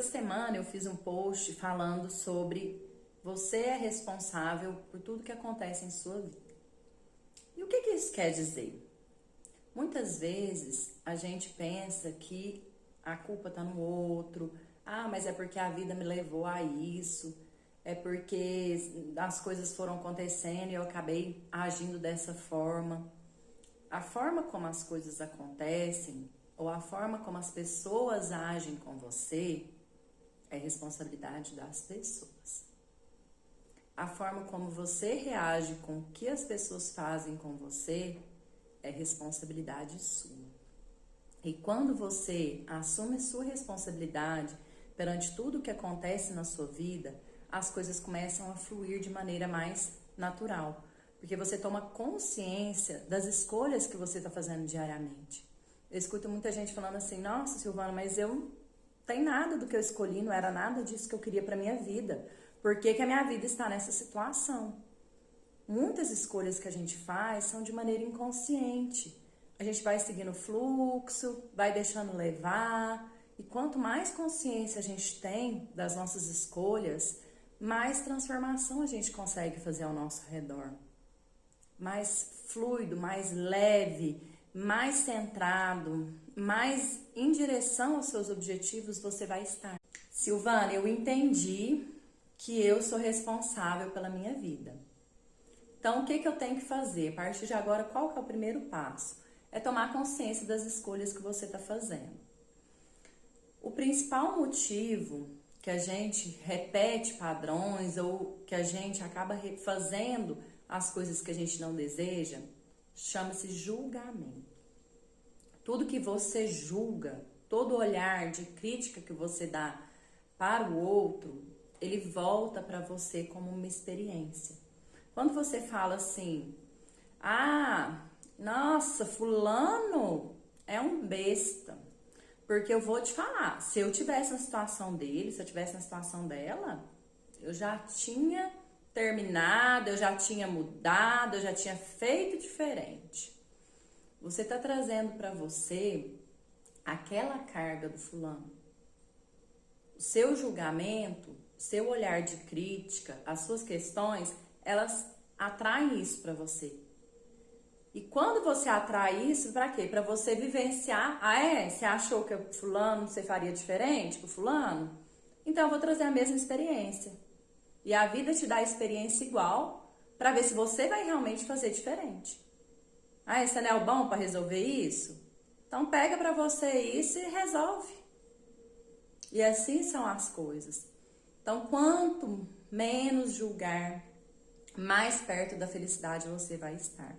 Essa semana eu fiz um post falando sobre você é responsável por tudo que acontece em sua vida. E o que isso quer dizer? Muitas vezes a gente pensa que a culpa está no outro, mas é porque a vida me levou a isso, é porque as coisas foram acontecendo e eu acabei agindo dessa forma. A forma como as coisas acontecem ou a forma como as pessoas agem com você é responsabilidade das pessoas. A forma como você reage com o que as pessoas fazem com você é responsabilidade sua. E quando você assume sua responsabilidade perante tudo que acontece na sua vida, as coisas começam a fluir de maneira mais natural. Porque você toma consciência das escolhas que você está fazendo diariamente. Eu escuto muita gente falando assim, nossa, Silvana, mas eu tem nada do que eu escolhi, não era nada disso que eu queria para minha vida. Por que a minha vida está nessa situação? Muitas escolhas que a gente faz são de maneira inconsciente. A gente vai seguindo o fluxo, vai deixando levar. E quanto mais consciência a gente tem das nossas escolhas, mais transformação a gente consegue fazer ao nosso redor. Mais fluido, mais leve, mais centrado, mais em direção aos seus objetivos você vai estar. Silvana, eu entendi que eu sou responsável pela minha vida. Então, o que eu tenho que fazer? A partir de agora, qual que é o primeiro passo? É tomar consciência das escolhas que você está fazendo. O principal motivo que a gente repete padrões ou que a gente acaba fazendo as coisas que a gente não deseja, chama-se julgamento. Tudo que você julga, todo olhar de crítica que você dá para o outro, ele volta para você como uma experiência. Quando você fala assim, nossa, fulano é um besta, porque eu vou te falar, se eu tivesse na situação dele, se eu tivesse na situação dela, eu já tinha terminado, eu já tinha mudado, eu já tinha feito diferente. Você está trazendo para você aquela carga do fulano. O seu julgamento, seu olhar de crítica, as suas questões, elas atraem isso para você. E quando você atrai isso, para quê? Para você vivenciar. Você achou que o fulano você faria diferente com o fulano? Então eu vou trazer a mesma experiência. E a vida te dá a experiência igual para ver se você vai realmente fazer diferente. Esse anel é bom para resolver isso? Então pega para você isso e resolve. E assim são as coisas. Então, quanto menos julgar, mais perto da felicidade você vai estar.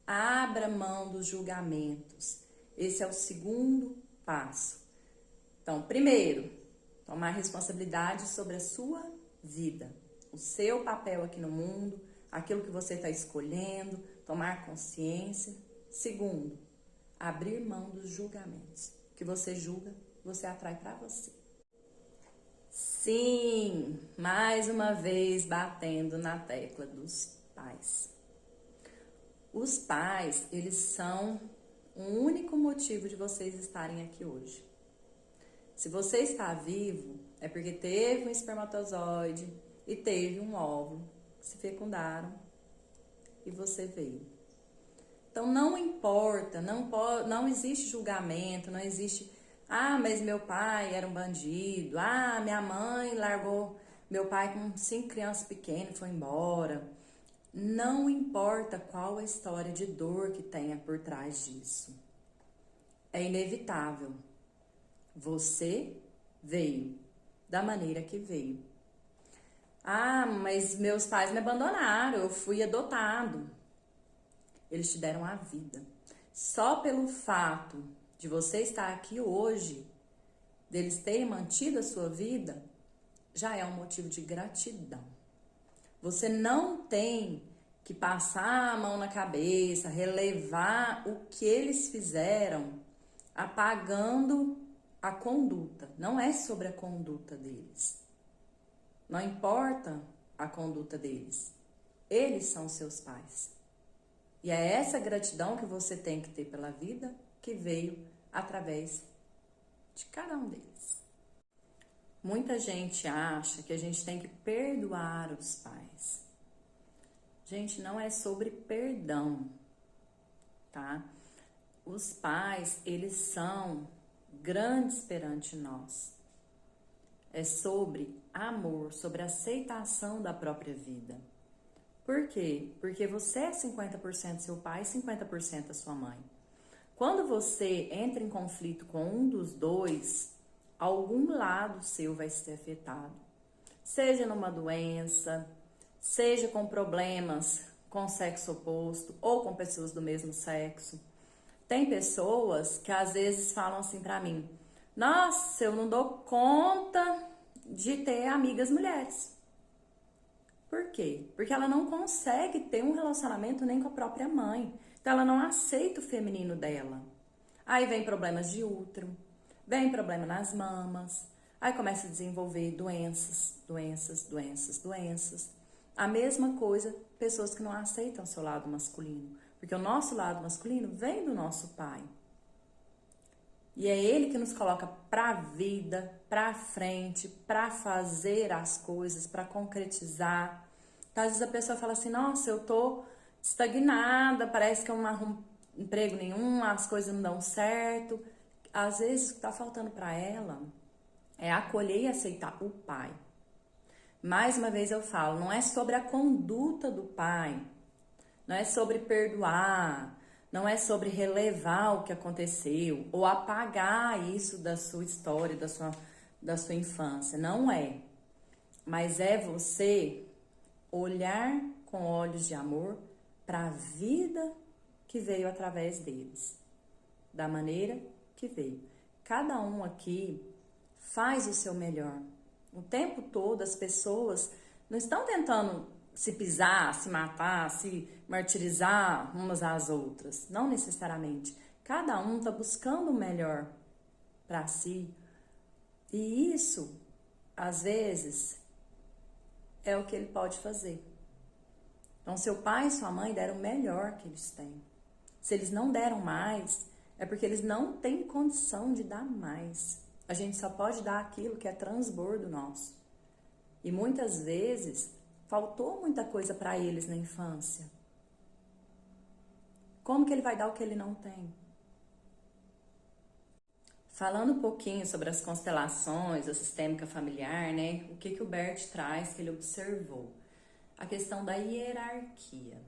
Abra mão dos julgamentos. Esse é o segundo passo. Então, primeiro, tomar responsabilidade sobre a sua vida, o seu papel aqui no mundo, aquilo que você está escolhendo, tomar consciência. Segundo, abrir mão dos julgamentos. O que você julga, você atrai para você. Sim, mais uma vez batendo na tecla dos pais. Os pais, eles são o único motivo de vocês estarem aqui hoje. Se você está vivo, é porque teve um espermatozoide e teve um óvulo que se fecundaram e você veio. Então não importa, não existe julgamento, não existe, mas meu pai era um bandido, minha mãe largou meu pai com 5 crianças pequenas e foi embora. Não importa qual a história de dor que tenha por trás disso. É inevitável. Você veio da maneira que veio. Mas meus pais me abandonaram, eu fui adotado. Eles te deram a vida. Só pelo fato de você estar aqui hoje, deles terem mantido a sua vida, já é um motivo de gratidão. Você não tem que passar a mão na cabeça, relevar o que eles fizeram, apagando a conduta. Não é sobre a conduta deles. Não importa a conduta deles. Eles são seus pais. E é essa gratidão que você tem que ter pela vida que veio através de cada um deles. Muita gente acha que a gente tem que perdoar os pais. Gente, não é sobre perdão, tá? Os pais, eles são grandes perante nós. É sobre amor, sobre aceitação da própria vida. Por quê? Porque você é 50% seu pai e 50% a sua mãe. Quando você entra em conflito com um dos dois, algum lado seu vai ser afetado. Seja numa doença, seja com problemas com o sexo oposto ou com pessoas do mesmo sexo. Tem pessoas que às vezes falam assim pra mim: nossa, eu não dou conta de ter amigas mulheres. Por quê? Porque ela não consegue ter um relacionamento nem com a própria mãe. Então ela não aceita o feminino dela. Aí vem problemas de útero, vem problema nas mamas, aí começa a desenvolver doenças. A mesma coisa, pessoas que não aceitam seu lado masculino. Porque o nosso lado masculino vem do nosso pai. E é ele que nos coloca pra vida, pra frente, pra fazer as coisas, pra concretizar. Então, às vezes a pessoa fala assim: nossa, eu tô estagnada, parece que eu não arrumo emprego nenhum, as coisas não dão certo. Às vezes o que tá faltando pra ela é acolher e aceitar o pai. Mais uma vez eu falo, não é sobre a conduta do pai, não é sobre perdoar, não é sobre relevar o que aconteceu ou apagar isso da sua história, da sua infância. Não é. Mas é você olhar com olhos de amor para a vida que veio através deles, da maneira que veio. Cada um aqui faz o seu melhor. O tempo todo as pessoas não estão tentando se pisar, se matar, se martirizar umas às outras. Não necessariamente. Cada um está buscando o melhor para si. E isso, às vezes, é o que ele pode fazer. Então, seu pai e sua mãe deram o melhor que eles têm. Se eles não deram mais, é porque eles não têm condição de dar mais. A gente só pode dar aquilo que é transbordo nosso. E muitas vezes faltou muita coisa para eles na infância. Como que ele vai dar o que ele não tem? Falando um pouquinho sobre as constelações, a sistêmica familiar, né? O que o Bert traz, que ele observou? A questão da hierarquia.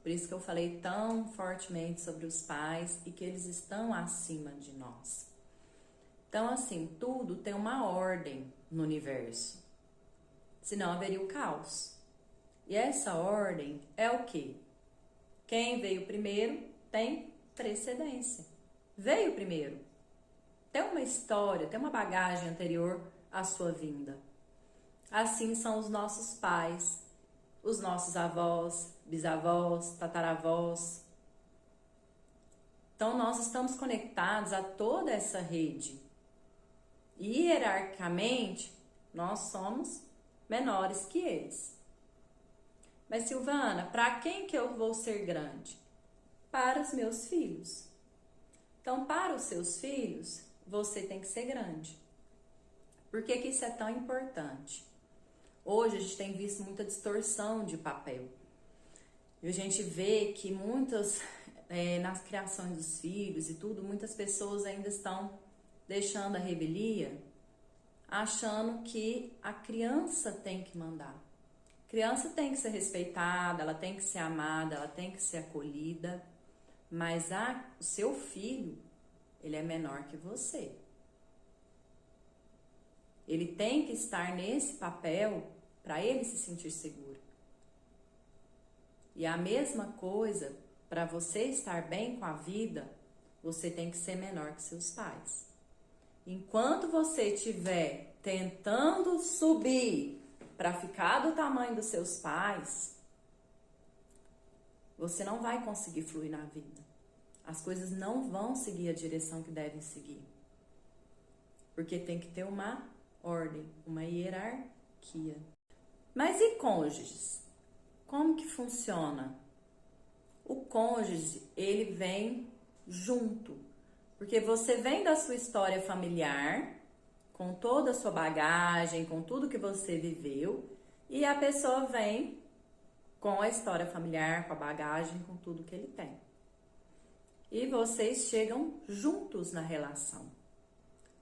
Por isso que eu falei tão fortemente sobre os pais e que eles estão acima de nós. Então, assim, tudo tem uma ordem no universo. Senão haveria o caos. E essa ordem é o quê? Quem veio primeiro tem precedência. Veio primeiro. Tem uma história, tem uma bagagem anterior à sua vinda. Assim são os nossos pais, os nossos avós, bisavós, tataravós. Então nós estamos conectados a toda essa rede. E hierarquicamente, nós somos menores que eles. Mas Silvana, para quem que eu vou ser grande? Para os meus filhos. Então, para os seus filhos, você tem que ser grande. Por que isso é tão importante? Hoje a gente tem visto muita distorção de papel. E a gente vê que nas criações dos filhos e tudo, muitas pessoas ainda estão deixando a rebelia, achando que a criança tem que mandar. A criança tem que ser respeitada, ela tem que ser amada, ela tem que ser acolhida, mas o seu filho, ele é menor que você. Ele tem que estar nesse papel para ele se sentir seguro. E a mesma coisa, para você estar bem com a vida, você tem que ser menor que seus pais. Enquanto você estiver tentando subir para ficar do tamanho dos seus pais, você não vai conseguir fluir na vida. As coisas não vão seguir a direção que devem seguir. Porque tem que ter uma ordem, uma hierarquia. Mas e cônjuges? Como que funciona? O cônjuge, ele vem junto. Porque você vem da sua história familiar com toda a sua bagagem, com tudo que você viveu, e a pessoa vem com a história familiar, com a bagagem, com tudo que ele tem. E vocês chegam juntos na relação.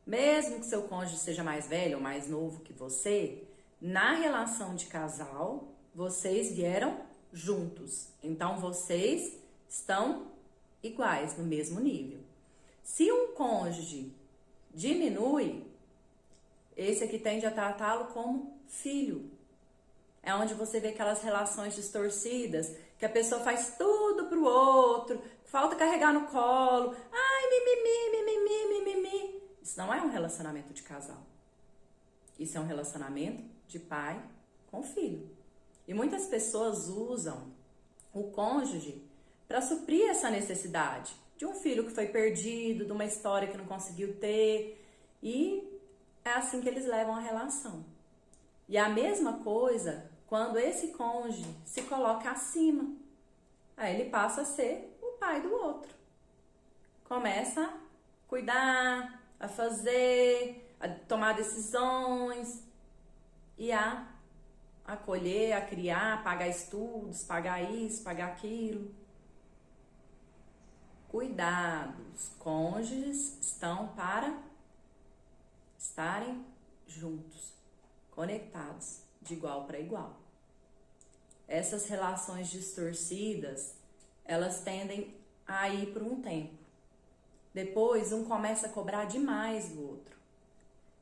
Mesmo que seu cônjuge seja mais velho ou mais novo que você, na relação de casal, vocês vieram juntos. Então, vocês estão iguais, no mesmo nível. Se um cônjuge diminui, esse aqui tende a tratá-lo como filho. É onde você vê aquelas relações distorcidas, que a pessoa faz tudo pro outro, falta carregar no colo, ai, mimimi, mimimi, mimimi. Isso não é um relacionamento de casal. Isso é um relacionamento de pai com filho. E muitas pessoas usam o cônjuge para suprir essa necessidade de um filho que foi perdido, de uma história que não conseguiu ter. E é assim que eles levam a relação. E a mesma coisa quando esse cônjuge se coloca acima. Aí ele passa a ser o pai do outro. Começa a cuidar, a fazer, a tomar decisões e a acolher, a criar, pagar estudos, pagar isso, pagar aquilo. Cuidado, os cônjuges estão para estarem juntos, conectados, de igual para igual. Essas relações distorcidas, elas tendem a ir por um tempo. Depois, um começa a cobrar demais do outro.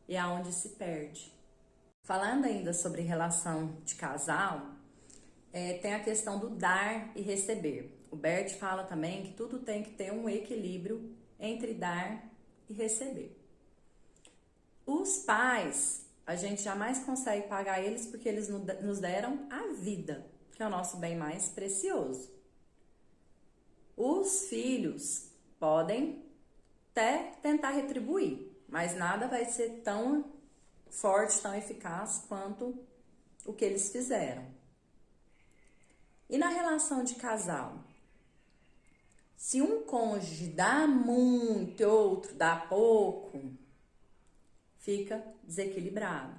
E é onde se perde. Falando ainda sobre relação de casal, tem a questão do dar e receber. O Bert fala também que tudo tem que ter um equilíbrio entre dar e receber. Os pais, a gente jamais consegue pagar eles porque eles nos deram a vida, que é o nosso bem mais precioso. Os filhos podem até tentar retribuir, mas nada vai ser tão forte, tão eficaz quanto o que eles fizeram. E na relação de casal? Se um cônjuge dá muito e outro dá pouco, fica desequilibrado.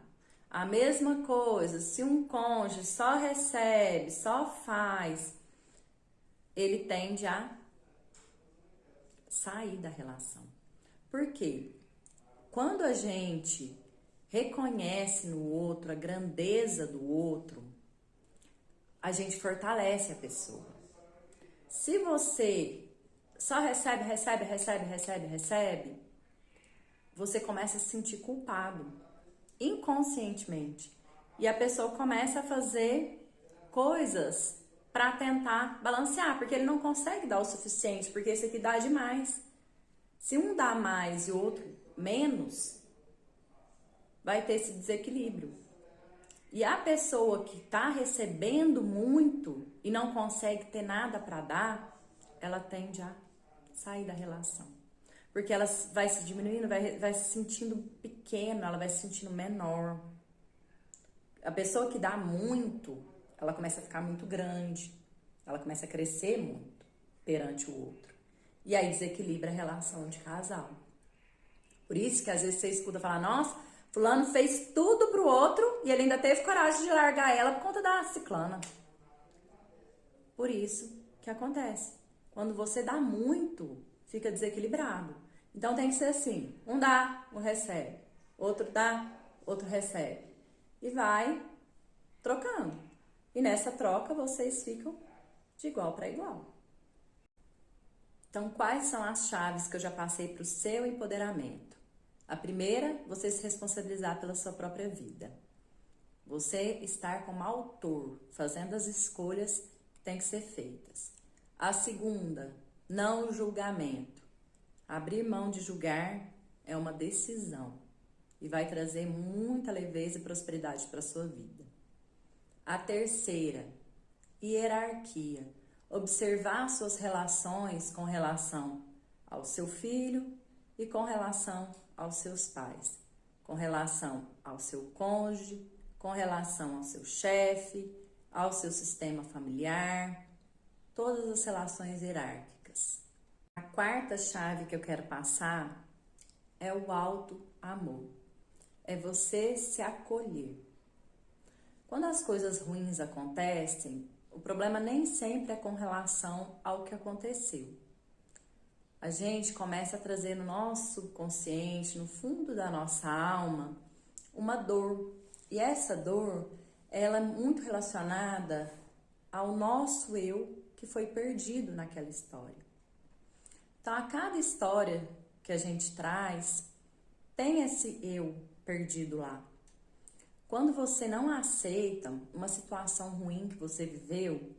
A mesma coisa, se um cônjuge só recebe, só faz, ele tende a sair da relação. Por quê? Quando a gente reconhece no outro a grandeza do outro, a gente fortalece a pessoa. Se você só recebe, você começa a se sentir culpado, inconscientemente. E a pessoa começa a fazer coisas para tentar balancear, porque ele não consegue dar o suficiente, porque esse aqui dá demais. Se um dá mais e o outro menos, vai ter esse desequilíbrio. E a pessoa que está recebendo muito e não consegue ter nada para dar, ela tende a sair da relação. Porque ela vai se diminuindo, vai se sentindo pequena, ela vai se sentindo menor. A pessoa que dá muito, ela começa a ficar muito grande, ela começa a crescer muito perante o outro. E aí desequilibra a relação de casal. Por isso que às vezes você escuta falar, nossa, fulano fez tudo pro outro e ele ainda teve coragem de largar ela por conta da ciclana. Por isso que acontece. Quando você dá muito, fica desequilibrado. Então tem que ser assim, um dá, um recebe. Outro dá, outro recebe. E vai trocando. E nessa troca vocês ficam de igual para igual. Então quais são as chaves que eu já passei para o seu empoderamento? A primeira, você se responsabilizar pela sua própria vida. Você estar como autor, fazendo as escolhas que têm que ser feitas. A segunda, não julgamento. Abrir mão de julgar é uma decisão e vai trazer muita leveza e prosperidade para a sua vida. A terceira, hierarquia. Observar suas relações com relação ao seu filho e com relação aos seus pais, com relação ao seu cônjuge, com relação ao seu chefe, ao seu sistema familiar, todas as relações hierárquicas. A quarta chave que eu quero passar é o auto-amor. é você se acolher. Quando as coisas ruins acontecem, o problema nem sempre é com relação ao que aconteceu. A gente começa a trazer no nosso subconsciente, no fundo da nossa alma, uma dor. E essa dor, ela é muito relacionada ao nosso eu que foi perdido naquela história. Então, a cada história que a gente traz, tem esse eu perdido lá. Quando você não aceita uma situação ruim que você viveu,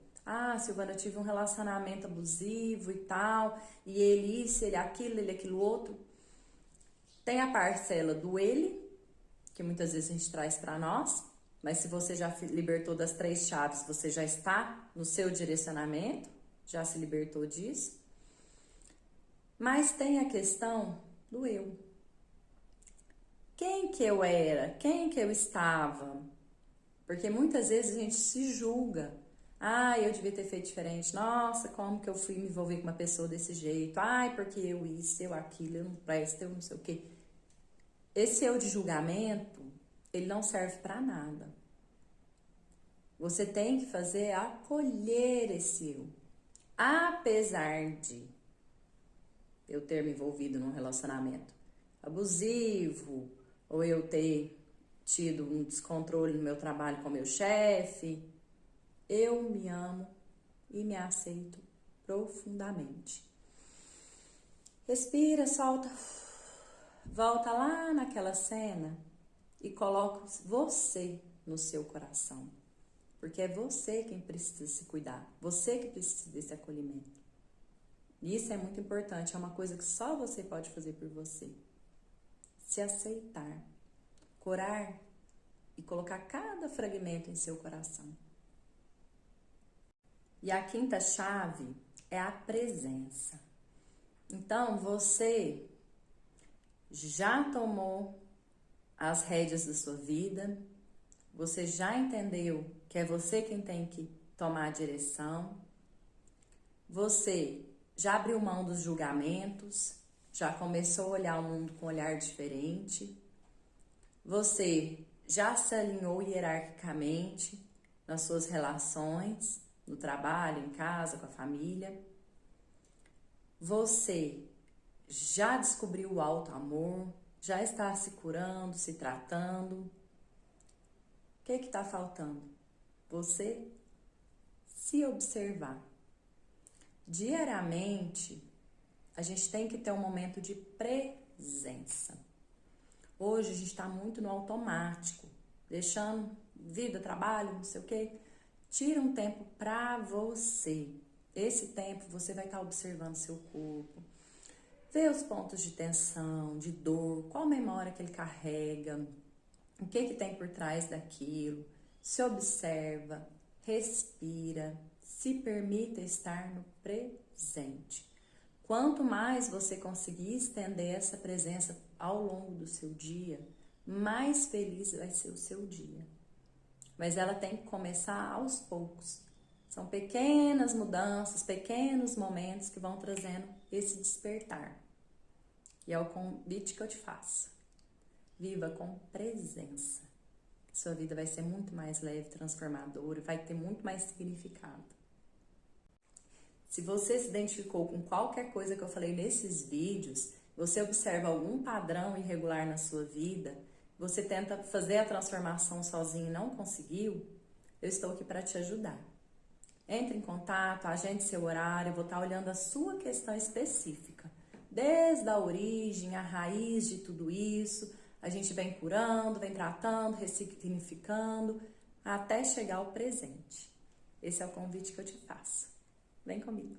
Silvana, eu tive um relacionamento abusivo e tal, e ele isso, ele aquilo outro, tem a parcela do ele, que muitas vezes a gente traz para nós, mas se você já se libertou das 3 chaves, você já está no seu direcionamento, já se libertou disso. Mas tem a questão do eu. Quem que eu era? Quem que eu estava? Porque muitas vezes a gente se julga. Eu devia ter feito diferente. Nossa, como que eu fui me envolver com uma pessoa desse jeito? Porque eu isso, eu aquilo, eu não presto, eu não sei o quê. Esse eu de julgamento, ele não serve para nada. Você tem que fazer é acolher esse eu. Apesar de eu ter me envolvido num relacionamento abusivo, ou eu ter tido um descontrole no meu trabalho com meu chefe, eu me amo e me aceito profundamente. Respira, solta, volta lá naquela cena e coloca você no seu coração. Porque é você quem precisa se cuidar, você que precisa desse acolhimento. E isso é muito importante, é uma coisa que só você pode fazer por você. Se aceitar, curar e colocar cada fragmento em seu coração. E a 5ª chave é a presença. Então, você já tomou as rédeas da sua vida, você já entendeu que é você quem tem que tomar a direção, você já abriu mão dos julgamentos, já começou a olhar o mundo com um olhar diferente, você já se alinhou hierarquicamente nas suas relações, no trabalho, em casa, com a família, você já descobriu o auto-amor, já está se curando, se tratando. O que está faltando? Você se observar. Diariamente, a gente tem que ter um momento de presença. Hoje a gente está muito no automático, deixando vida, trabalho, não sei o quê. Tira um tempo para você. Esse tempo você vai estar observando seu corpo, vê os pontos de tensão, de dor, qual memória que ele carrega, o que tem por trás daquilo. Se observa, respira, se permita estar no presente. Quanto mais você conseguir estender essa presença ao longo do seu dia, mais feliz vai ser o seu dia. Mas ela tem que começar aos poucos. São pequenas mudanças, pequenos momentos que vão trazendo esse despertar. E é o convite que eu te faço. Viva com presença. Sua vida vai ser muito mais leve, transformadora, vai ter muito mais significado. Se você se identificou com qualquer coisa que eu falei nesses vídeos, você observa algum padrão irregular na sua vida, você tenta fazer a transformação sozinho e não conseguiu, eu estou aqui para te ajudar. Entre em contato, agende seu horário, eu vou estar olhando a sua questão específica. Desde a origem, a raiz de tudo isso, a gente vem curando, vem tratando, ressignificando, até chegar ao presente. Esse é o convite que eu te faço. Vem comigo.